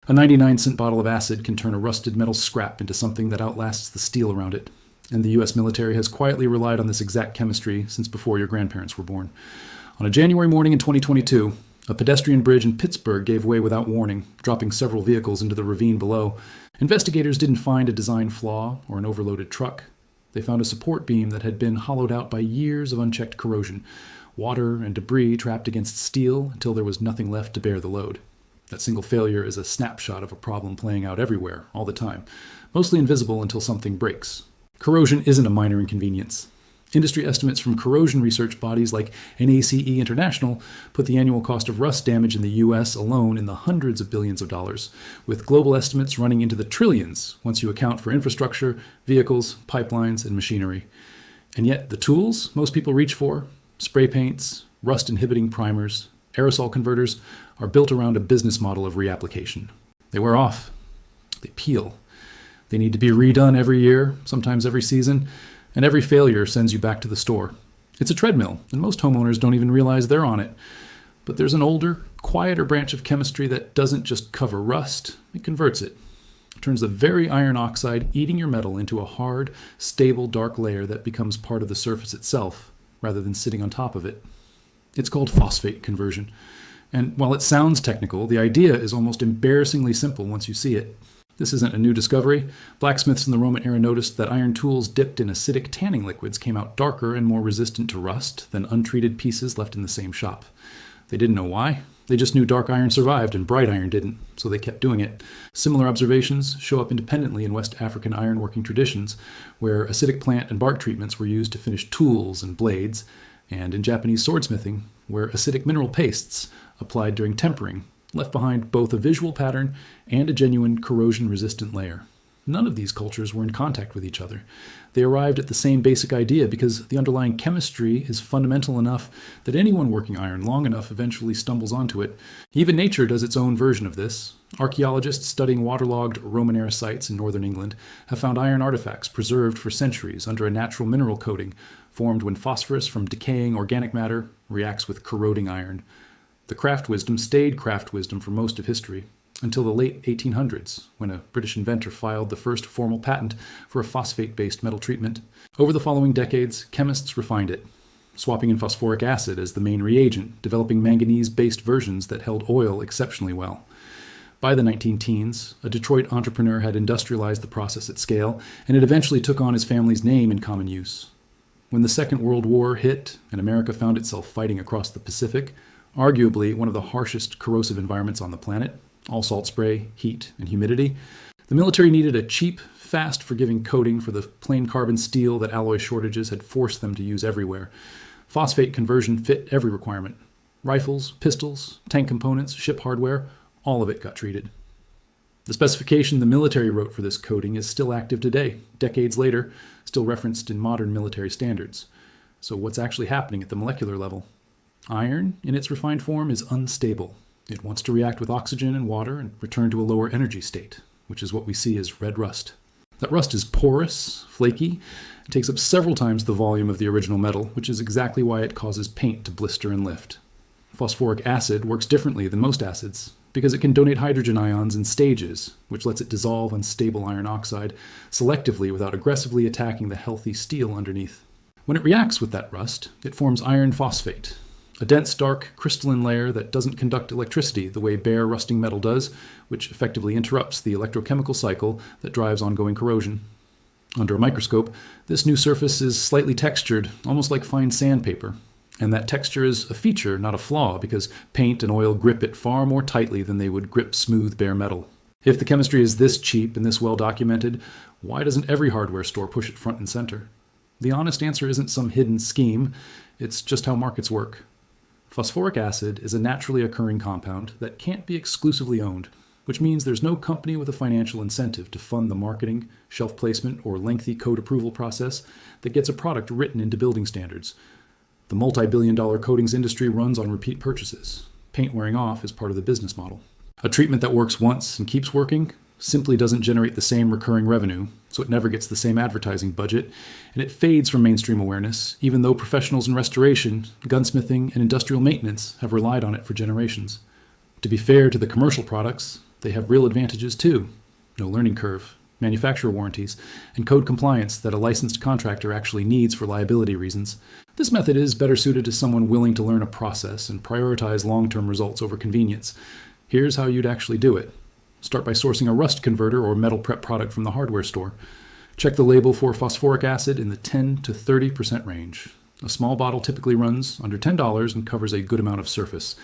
A 99-cent bottle of acid can turn a rusted metal scrap into something that outlasts the steel around it, and the U.S. military has quietly relied on this exact chemistry since before your grandparents were born. On a January morning in 2022, a pedestrian bridge in Pittsburgh gave way without warning, dropping several vehicles into the ravine below. Investigators didn't find a design flaw or an overloaded truck. They found a support beam that had been hollowed out by years of unchecked corrosion, water and debris trapped against steel until there was nothing left to bear the load. That single failure is a snapshot of a problem playing out everywhere, all the time, mostly invisible until something breaks. Corrosion isn't a minor inconvenience. Industry estimates from corrosion research bodies like NACE International put the annual cost of rust damage in the U.S. alone in the hundreds of billions of dollars, with global estimates running into the trillions once you account for infrastructure, vehicles, pipelines, and machinery. And yet the tools most people reach for, spray paints, rust-inhibiting primers, aerosol converters, are built around a business model of reapplication. They wear off. They peel. They need to be redone every year, sometimes every season, and every failure sends you back to the store. It's a treadmill, and most homeowners don't even realize they're on it. But there's an older, quieter branch of chemistry that doesn't just cover rust, it converts it. It turns the very iron oxide eating your metal into a hard, stable, dark layer that becomes part of the surface itself, rather than sitting on top of it. It's called phosphate conversion. And while it sounds technical, the idea is almost embarrassingly simple once you see it. This isn't a new discovery. Blacksmiths in the Roman era noticed that iron tools dipped in acidic tanning liquids came out darker and more resistant to rust than untreated pieces left in the same shop. They didn't know why. They just knew dark iron survived and bright iron didn't, so they kept doing it. Similar observations show up independently in West African ironworking traditions, where acidic plant and bark treatments were used to finish tools and blades, and in Japanese swordsmithing, where acidic mineral pastes, applied during tempering, left behind both a visual pattern and a genuine corrosion-resistant layer. None of these cultures were in contact with each other. They arrived at the same basic idea because the underlying chemistry is fundamental enough that anyone working iron long enough eventually stumbles onto it. Even nature does its own version of this. Archaeologists studying waterlogged Roman-era sites in northern England have found iron artifacts preserved for centuries under a natural mineral coating formed when phosphorus from decaying organic matter reacts with corroding iron. The craft wisdom stayed craft wisdom for most of history, until the late 1800s, when a British inventor filed the first formal patent for a phosphate-based metal treatment. Over the following decades, chemists refined it, swapping in phosphoric acid as the main reagent, developing manganese-based versions that held oil exceptionally well. By the 19-teens, a Detroit entrepreneur had industrialized the process at scale, and it eventually took on his family's name in common use. When the Second World War hit and America found itself fighting across the Pacific, arguably one of the harshest corrosive environments on the planet, all salt spray, heat, and humidity, the military needed a cheap, fast, forgiving coating for the plain carbon steel that alloy shortages had forced them to use everywhere. Phosphate conversion fit every requirement. Rifles, pistols, tank components, ship hardware, all of it got treated. The specification the military wrote for this coating is still active today, decades later, still referenced in modern military standards. So what's actually happening at the molecular level? Iron, in its refined form, is unstable. It wants to react with oxygen and water and return to a lower energy state, which is what we see as red rust. That rust is porous, flaky, and takes up several times the volume of the original metal, which is exactly why it causes paint to blister and lift. Phosphoric acid works differently than most acids, because it can donate hydrogen ions in stages, which lets it dissolve unstable iron oxide selectively without aggressively attacking the healthy steel underneath. When it reacts with that rust, it forms iron phosphate, a dense, dark, crystalline layer that doesn't conduct electricity the way bare, rusting metal does, which effectively interrupts the electrochemical cycle that drives ongoing corrosion. Under a microscope, this new surface is slightly textured, almost like fine sandpaper. And that texture is a feature, not a flaw, because paint and oil grip it far more tightly than they would grip smooth, bare metal. If the chemistry is this cheap and this well documented, why doesn't every hardware store push it front and center? The honest answer isn't some hidden scheme, it's just how markets work. Phosphoric acid is a naturally occurring compound that can't be exclusively owned, which means there's no company with a financial incentive to fund the marketing, shelf placement, or lengthy code approval process that gets a product written into building standards. The multi-billion-dollar coatings industry runs on repeat purchases. Paint wearing off is part of the business model. A treatment that works once and keeps working simply doesn't generate the same recurring revenue, so it never gets the same advertising budget, and it fades from mainstream awareness, even though professionals in restoration, gunsmithing, and industrial maintenance have relied on it for generations. To be fair to the commercial products, They have real advantages too. No learning curve, manufacturer warranties, and code compliance that a licensed contractor actually needs for liability reasons. This method is better suited to someone willing to learn a process and prioritize long-term results over convenience. Here's how you'd actually do it. Start by sourcing a rust converter or metal prep product from the hardware store. Check the label for phosphoric acid in the 10 to 30% range. A small bottle typically runs under $10 and covers a good amount of surface.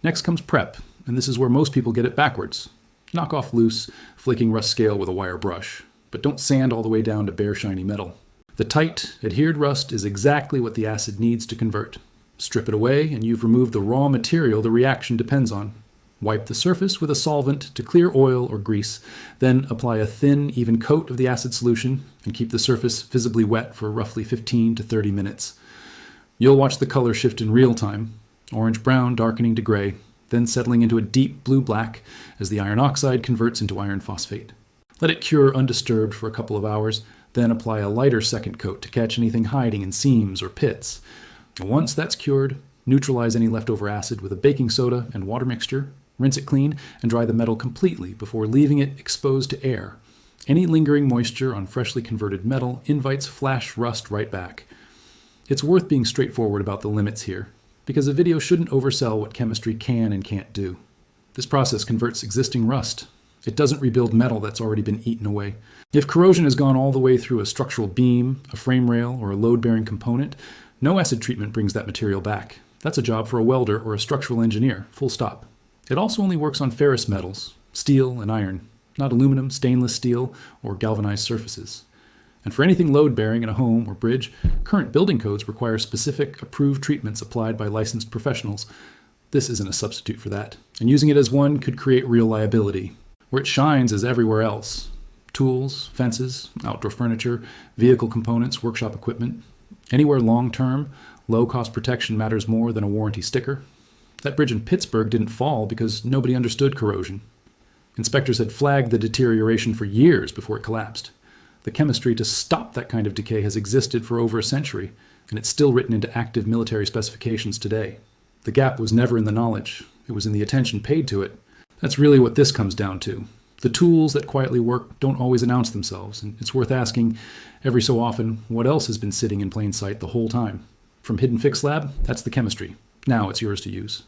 Next comes prep, and this is where most people get it backwards. Knock off loose, flaking rust scale with a wire brush, but don't sand all the way down to bare shiny metal. The tight, adhered rust is exactly what the acid needs to convert. Strip it away and you've removed the raw material the reaction depends on. Wipe the surface with a solvent to clear oil or grease, then apply a thin, even coat of the acid solution and keep the surface visibly wet for roughly 15 to 30 minutes. You'll watch the color shift in real time, orange-brown darkening to gray, then settling into a deep blue-black as the iron oxide converts into iron phosphate. Let it cure undisturbed for a couple of hours, then apply a lighter second coat to catch anything hiding in seams or pits. Once that's cured, neutralize any leftover acid with a baking soda and water mixture, rinse it clean, and dry the metal completely before leaving it exposed to air. Any lingering moisture on freshly converted metal invites flash rust right back. It's worth being straightforward about the limits here, because a video shouldn't oversell what chemistry can and can't do. This process converts existing rust. It doesn't rebuild metal that's already been eaten away. If corrosion has gone all the way through a structural beam, a frame rail, or a load-bearing component, no acid treatment brings that material back. That's a job for a welder or a structural engineer, full stop. It also only works on ferrous metals, steel and iron, not aluminum, stainless steel, or galvanized surfaces. And for anything load-bearing in a home or bridge, current building codes require specific approved treatments applied by licensed professionals. This isn't a substitute for that, and using it as one could create real liability. Where it shines is everywhere else. Tools, fences, outdoor furniture, vehicle components, workshop equipment. Anywhere long-term, low-cost protection matters more than a warranty sticker. That bridge in Pittsburgh didn't fall because nobody understood corrosion. Inspectors had flagged the deterioration for years before it collapsed. The chemistry to stop that kind of decay has existed for over a century, and it's still written into active military specifications today. The gap was never in the knowledge. It was in the attention paid to it. That's really what this comes down to. The tools that quietly work don't always announce themselves, and it's worth asking every so often what else has been sitting in plain sight the whole time. From Hidden Fix Lab, that's the chemistry. Now it's yours to use.